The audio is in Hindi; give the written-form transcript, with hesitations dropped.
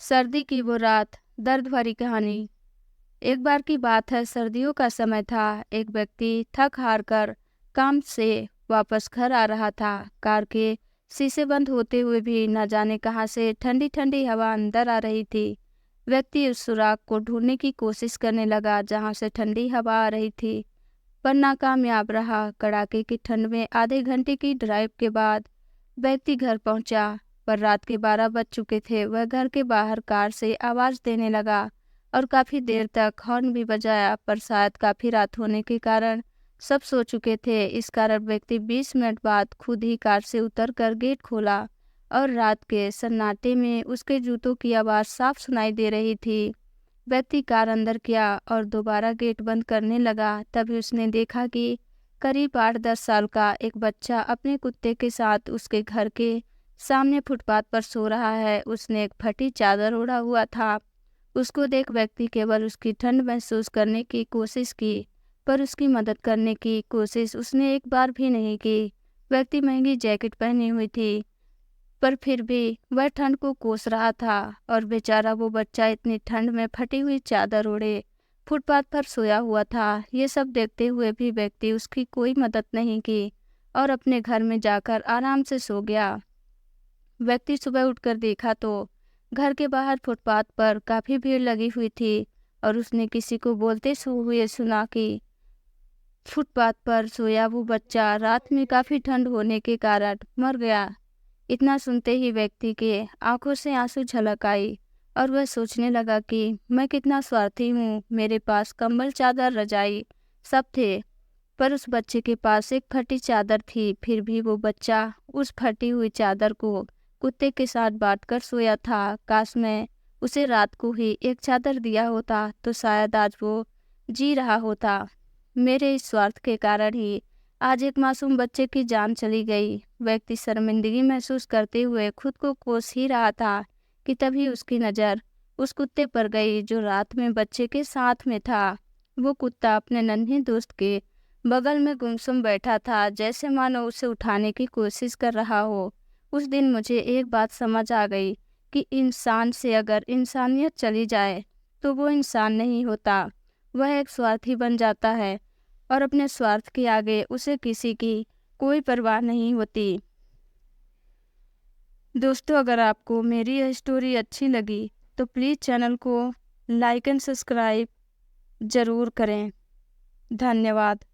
सर्दी की वो रात, दर्द भरी कहानी। एक बार की बात है, सर्दियों का समय था। एक व्यक्ति थक हार कर काम से वापस घर आ रहा था। कार के शीशे बंद होते हुए भी न जाने कहां से ठंडी ठंडी हवा अंदर आ रही थी। व्यक्ति उस सुराख को ढूंढने की कोशिश करने लगा जहां से ठंडी हवा आ रही थी, पर नाकामयाब रहा। कड़ाके की ठंड में आधे घंटे की ड्राइव के बाद व्यक्ति घर पहुंचा, पर रात के 12 बज चुके थे। वह घर के बाहर कार से आवाज देने लगा और काफी देर तक हॉर्न भी बजाया, पर शायद काफी रात होने के कारण सब सो चुके थे। इस कारण व्यक्ति 20 मिनट बाद खुद ही कार से उतरकर गेट खोला और रात के सन्नाटे में उसके जूतों की आवाज साफ सुनाई दे रही थी। व्यक्ति कार अंदर किया और दोबारा गेट बंद करने लगा। तभी उसने देखा कि करीब 8-10 साल का एक बच्चा अपने कुत्ते के साथ उसके घर के सामने फुटपाथ पर सो रहा है। उसने एक फटी चादर ओढ़ा हुआ था। उसको देख व्यक्ति केवल उसकी ठंड महसूस करने की कोशिश की, पर उसकी मदद करने की कोशिश उसने एक बार भी नहीं की। व्यक्ति महंगी जैकेट पहनी हुई थी, पर फिर भी वह ठंड को कोस रहा था, और बेचारा वो बच्चा इतनी ठंड में फटी हुई चादर ओढ़े फुटपाथ पर सोया हुआ था। ये सब देखते हुए भी व्यक्ति उसकी कोई मदद नहीं की और अपने घर में जाकर आराम से सो गया। व्यक्ति सुबह उठकर देखा तो घर के बाहर फुटपाथ पर काफी भीड़ लगी हुई थी, और उसने किसी को बोलते हुए सुना कि फुटपाथ पर सोया वो बच्चा रात में काफी ठंड होने के कारण मर गया। इतना सुनते ही व्यक्ति के आंखों से आंसू झलक आई और वह सोचने लगा कि मैं कितना स्वार्थी हूँ। मेरे पास कंबल, चादर, रजाई सब थे, पर उस बच्चे के पास एक फटी चादर थी। फिर भी वो बच्चा उस फटी हुई चादर को कुत्ते के साथ बांटकर सोया था। काश मैं उसे रात को ही एक चादर दिया होता तो शायद आज वो जी रहा होता। मेरे इस स्वार्थ के कारण ही आज एक मासूम बच्चे की जान चली गई। व्यक्ति शर्मिंदगी महसूस करते हुए खुद को कोस ही रहा था कि तभी उसकी नज़र उस कुत्ते पर गई जो रात में बच्चे के साथ में था। वो कुत्ता अपने नन्हे दोस्त के बगल में गुमसुम बैठा था, जैसे मानो उसे उठाने की कोशिश कर रहा हो। उस दिन मुझे एक बात समझ आ गई कि इंसान से अगर इंसानियत चली जाए तो वो इंसान नहीं होता, वह एक स्वार्थी बन जाता है, और अपने स्वार्थ के आगे उसे किसी की कोई परवाह नहीं होती। दोस्तों, अगर आपको मेरी यह स्टोरी अच्छी लगी तो प्लीज़ चैनल को लाइक एंड सब्सक्राइब ज़रूर करें। धन्यवाद।